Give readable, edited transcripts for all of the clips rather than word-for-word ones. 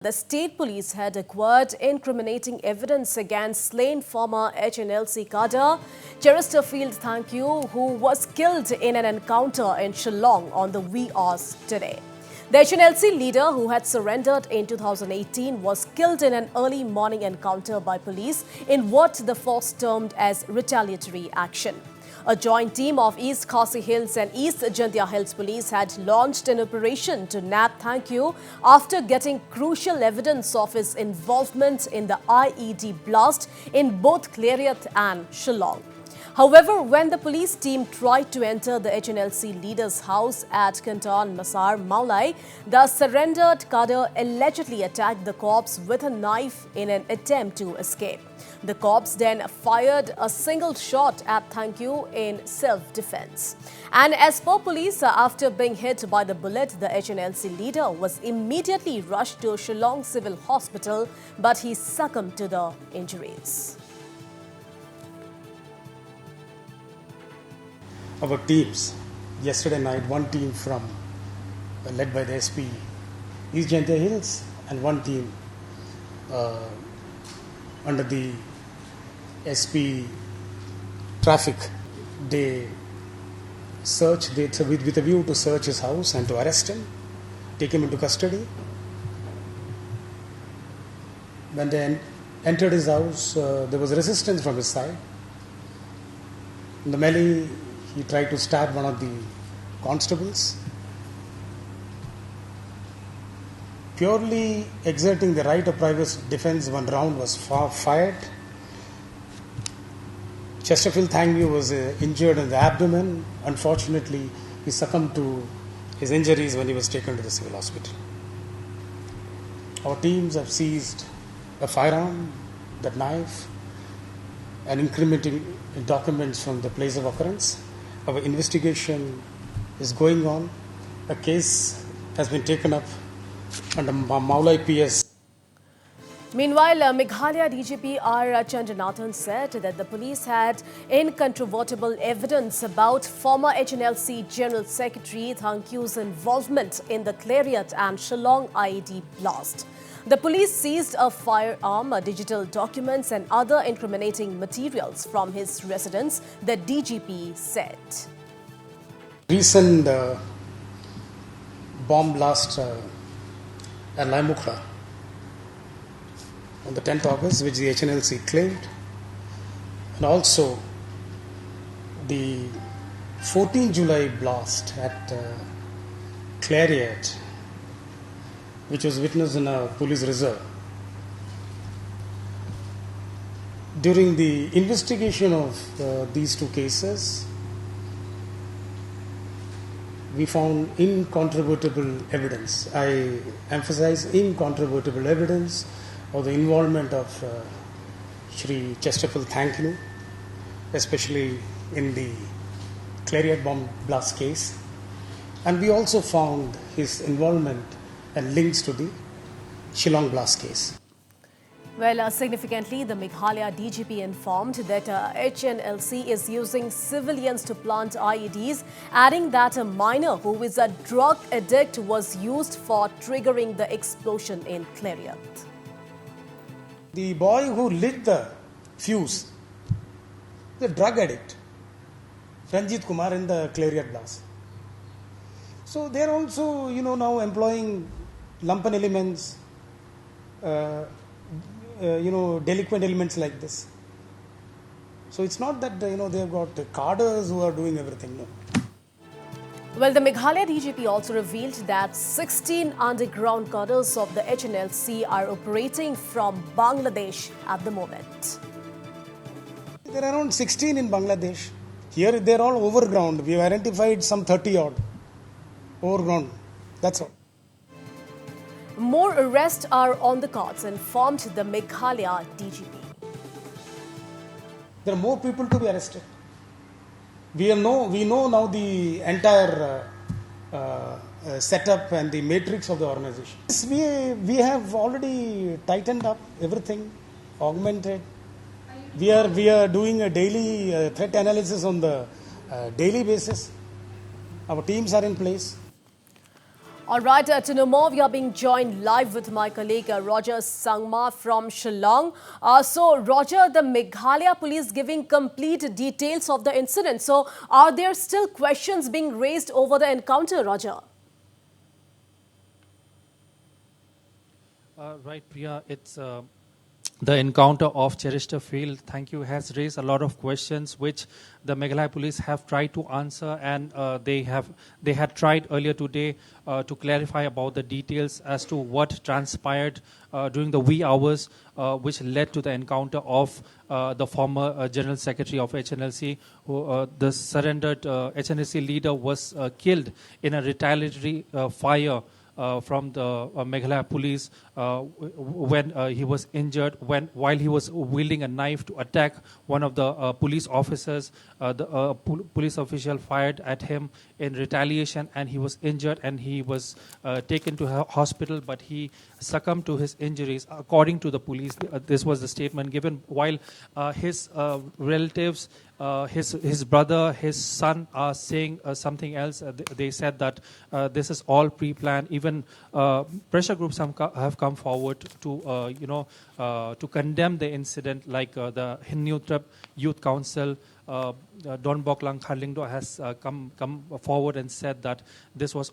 The state police had acquired incriminating evidence against slain former HNLC cadre Chesterfield Thankyou, who was killed in an encounter in Shillong on the wee hours today. The HNLC leader, who had surrendered in 2018, was killed in an early morning encounter by police in what the force termed as retaliatory action. A joint team of East Khasi Hills and East Jantia Hills Police had launched an operation to nab Thankyou after getting crucial evidence of his involvement in the IED blast in both Clariat and Shillong. However, when the police team tried to enter the HNLC leader's house at Canton Masar, Maulai, the surrendered cadre allegedly attacked the corpse with a knife in an attempt to escape. The corpse then fired a single shot at Thankyou in self-defense. And as per police, after being hit by the bullet, the HNLC leader was immediately rushed to Shillong Civil Hospital, but he succumbed to the injuries. Our teams, yesterday night, one team led by the SP East Jantia Hills and one team under the SP Traffic, they searched with a view to search his house and to arrest him, take him into custody. When they entered his house, there was resistance from his side. In the melee, he tried to stab one of the constables. Purely exerting the right of private defense, one round was fired. Chesterfield Thankyou was injured in the abdomen. Unfortunately, he succumbed to his injuries when he was taken to the civil hospital. Our teams have seized a firearm, that knife, and incriminating documents from the place of occurrence. Our investigation is going on. A case has been taken up under Maulai PS. Meanwhile, Meghalaya DGP R. Chandranathan said that the police had incontrovertible evidence about former HNLC General Secretary Thankyou's involvement in the Clariat and Shillong IED blast. The police seized a firearm, digital documents and other incriminating materials from his residence, the DGP said. Recent bomb blast at Laimukhla on the 10th August, which the HNLC claimed, and also the 14 July blast at Clariat, which was witnessed in a police reserve. During the investigation of these two cases, we found incontrovertible evidence. I emphasize incontrovertible evidence of the involvement of Shri Chesterfield Thankyou, especially in the Clariat bomb blast case. And we also found his involvement and links to the Shillong blast case. Well, significantly, the Meghalaya DGP informed that HNLC is using civilians to plant IEDs, adding that a minor who is a drug addict was used for triggering the explosion in Clariat. The boy who lit the fuse, the drug addict, Ranjit Kumar, in the Clariat blast. So they are also, now employing lumpen elements, delinquent elements like this. So it's not that, they've got cadres who are doing everything, no. Well, the Meghalaya DGP also revealed that 16 underground cadres of the HNLC are operating from Bangladesh at the moment. There are around 16 in Bangladesh. Here they're all overground. We've identified some 30 odd overground. That's all. More arrests are on the cards, informed the Meghalaya DGP. There are more people to be arrested. We know now the entire setup and the matrix of the organization. We have already tightened up everything, augmented. We are doing a daily threat analysis on the daily basis. Our teams are in place. All right, to know more, we are being joined live with my colleague Roger Sangma from Shillong. So, Roger, the Meghalaya police giving complete details of the incident. So, are there still questions being raised over the encounter, Roger? Right, Priya, it's the encounter of Cherister Field, thank you, has raised a lot of questions which the Meghalaya police have tried to answer, and they had tried earlier today to clarify about the details as to what transpired during the wee hours which led to the encounter of the former General Secretary of HNLC, who the surrendered HNLC leader was killed in a retaliatory fire from the Meghalaya police when he was injured while he was wielding a knife to attack one of the police officers. The police official fired at him in retaliation, and he was injured, and he was taken to hospital, but he succumbed to his injuries. According to the police, this was the statement given, while his relatives, his brother, his son are saying something else. They said that this is all pre-planned. Even pressure groups have come forward to to condemn the incident, like the Hindu Youth Council. Don Boklang Kharlingdo has come forward and said that this is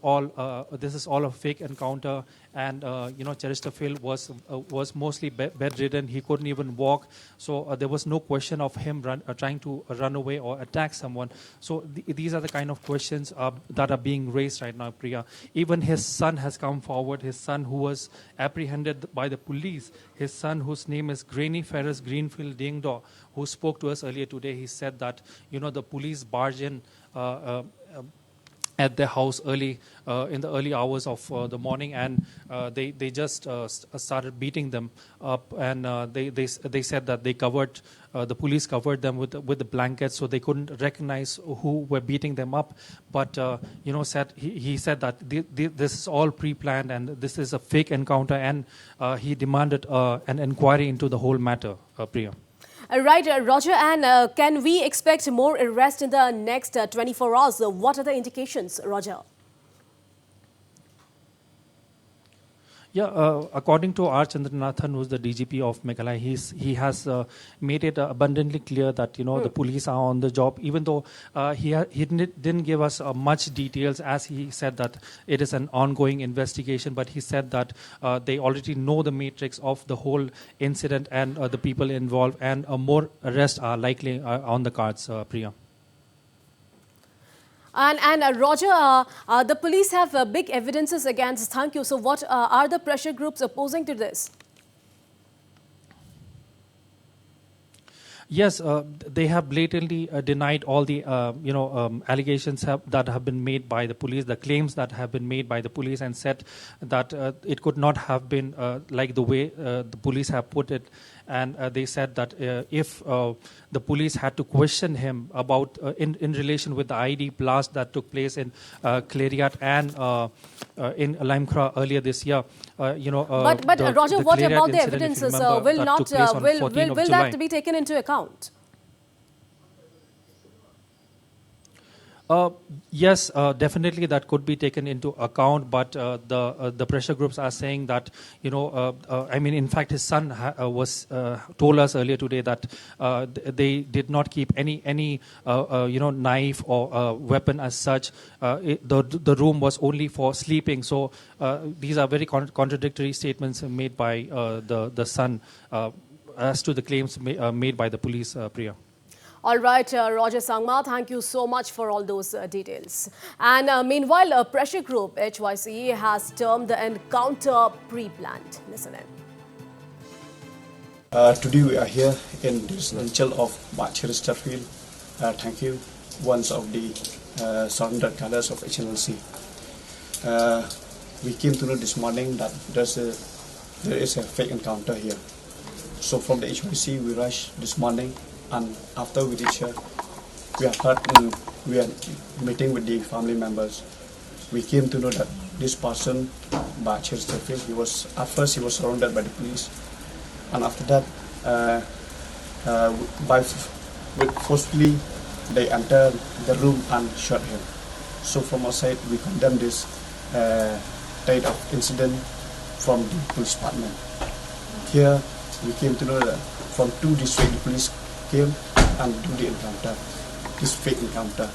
all a fake encounter, and Cherister Field was mostly bedridden. He couldn't even walk, so there was no question of him trying to run away or attack someone. So these are the kind of questions that are being raised right now, Priya. Even his son has come forward. His son, who was apprehended by the police, his son, whose name is Granny Ferris Greenfield Dingdo, who spoke to us earlier today, he said that the police barged in at their house early in the early hours of the morning, and they just started beating them up, and they said that the police covered them with the blankets, so they couldn't recognize who were beating them up. But he said that this is all pre-planned and this is a fake encounter, and he demanded an inquiry into the whole matter, Priya. Right, Roger, and can we expect more arrest in the next 24 hours? What are the indications, Roger? Yeah, according to R. Chandranathan, who's the DGP of Meghalaya, he has made it abundantly clear that the police are on the job. Even though he didn't give us much details, as he said that it is an ongoing investigation. But he said that they already know the matrix of the whole incident and the people involved, and more arrests are likely on the cards, Priya. And Roger, the police have big evidences against Thank You. So what are the pressure groups opposing to this? Yes, they have blatantly denied all the allegations that have been made by the police, the claims that have been made by the police, and said that it could not have been like the way the police have put it. And they said that if the police had to question him about in relation with the ID blast that took place in Cleriat and in Limekra earlier this year, But Roger, what about the evidences? Will that be taken into account? Yes, definitely that could be taken into account, but the pressure groups are saying that in fact, his son was told us earlier today that they did not keep any knife or weapon as such. The room was only for sleeping. So these are very contradictory statements made by the son as to the claims made by the police, Priya. All right, Roger Sangma, thank you so much for all those details. And meanwhile, a pressure group, HYC, has termed the encounter pre-planned. Listen in. Today we are here in the residential of Cherister Field. Thank you, one of the surrendered cadres of HNLC. We came to know this morning that there is a fake encounter here. So from the HYC, we rushed this morning. And after we reached here, we are meeting with the family members. We came to know that this person, by Cherister Field, at first he was surrounded by the police, and after that, forcefully they entered the room and shot him. So from our side, we condemn this date of incident from the police department. Here we came to know that from 2 districts the police came and do the encounter, this fake encounter.